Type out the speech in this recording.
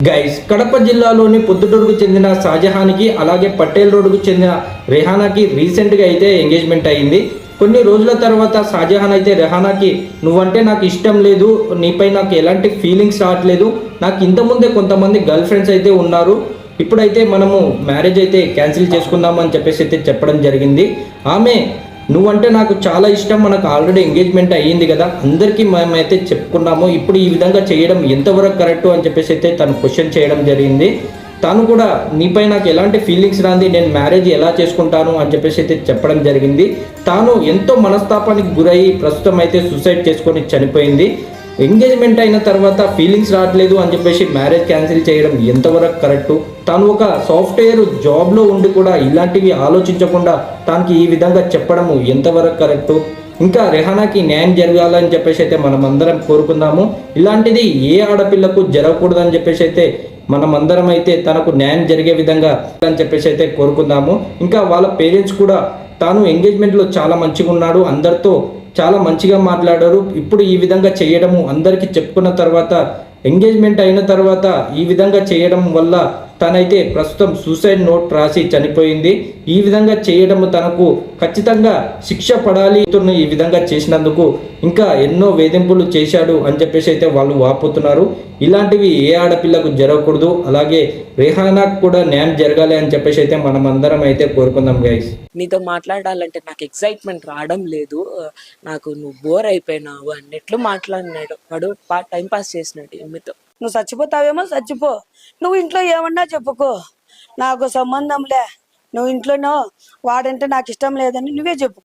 Guys Kadapa జిల్లాలోని పొద్దుటూరుకు చెందిన షాజహాన్కి అలాగే పటేల్ రోడ్డుకు చెందిన రెహానాకి రీసెంట్గా అయితే ఎంగేజ్మెంట్ అయింది. కొన్ని రోజుల తర్వాత షాజహాన్ అయితే రెహానాకి నువ్వంటే నాకు ఇష్టం లేదు, నీపై నాకు ఎలాంటి ఫీలింగ్స్ రావట్లేదు, నాకు ఇంతకుముందే కొంతమంది గర్ల్ ఫ్రెండ్స్ అయితే ఉన్నారు, ఇప్పుడైతే మనము మ్యారేజ్ అయితే క్యాన్సిల్ చేసుకుందామని చెప్పేసి అయితే చెప్పడం జరిగింది. ఆమె నువ్వంటే నాకు చాలా ఇష్టం, మనకు ఆల్రెడీ ఎంగేజ్మెంట్ అయ్యింది కదా, అందరికీ మేమైతే చెప్పుకున్నాము, ఇప్పుడు ఈ విధంగా చేయడం ఎంతవరకు కరెక్టు అని చెప్పేసి అయితే తను క్వశ్చన్ చేయడం జరిగింది. తాను కూడా నీపై నాకు ఎలాంటి ఫీలింగ్స్ రాంది, నేను మ్యారేజ్ ఎలా చేసుకుంటాను అని చెప్పేసి అయితే చెప్పడం జరిగింది. తాను ఎంతో మనస్తాపానికి గురయ్యి ప్రస్తుతం అయితే సూసైడ్ చేసుకొని చనిపోయింది. ఎంగేజ్మెంట్ అయిన తర్వాత ఫీలింగ్స్ రావట్లేదు అని చెప్పేసి మ్యారేజ్ క్యాన్సిల్ చేయడం ఎంతవరకు కరెక్టు? తాను ఒక సాఫ్ట్వేర్ జాబ్లో ఉండి కూడా ఇలాంటివి ఆలోచించకుండా తనకి ఈ విధంగా చెప్పడము ఎంతవరకు కరెక్టు? ఇంకా రెహానాకి న్యాయం జరగాలని చెప్పేసి అయితే మనం అందరం కోరుకుందాము. ఇలాంటిది ఏ ఆడపిల్లకు జరగకూడదని చెప్పేసి అయితే మనమందరం అయితే తనకు న్యాయం జరిగే విధంగా అని చెప్పేసి అయితే కోరుకుందాము. ఇంకా వాళ్ళ పేరెంట్స్ కూడా తాను ఎంగేజ్మెంట్లో చాలా మంచిగా ఉన్నాడు, అందరితో చాలా మంచిగా మాట్లాడారు, ఇప్పుడు ఈ విధంగా చేయడము అందరికీ చెప్పుకున్న తర్వాత ఎంగేజ్మెంట్ అయిన తర్వాత ఈ విధంగా చేయడం వల్ల తనైతే ప్రస్తుతం సూసైడ్ నోట్ రాసి చనిపోయింది. ఈ విధంగా చేయడము తనకు ఖచ్చితంగా శిక్ష పడాలి, ఈ విధంగా చేసినందుకు ఇంకా ఎన్నో వేధింపులు చేశాడు అని చెప్పేసి అయితే వాళ్ళు వాపోతున్నారు. ఇలాంటివి ఏ ఆడపిల్లకు జరగకూడదు, అలాగే రెహానాకు కూడా న్యాయం జరగాలి అని చెప్పేసి అయితే మనం అందరం అయితే కోరుకుందాం గైస్. నీతో మాట్లాడాలంటే నాకు ఎక్సైట్మెంట్ రావడం లేదు, నాకు నువ్వు బోర్ అయిపోయినావు అన్నట్లు మాట్లాడినాడు వాడు. టైం పాస్ చేసినాడు మీతో. నువ్వు చచ్చిపోతావేమో చచ్చిపో, నువ్వు ఇంట్లో ఏమన్నా చెప్పుకో, నాకు సంబంధంలే, నువ్వు ఇంట్లోనో వాడంటే నాకు ఇష్టం లేదని నువ్వే చెప్పు.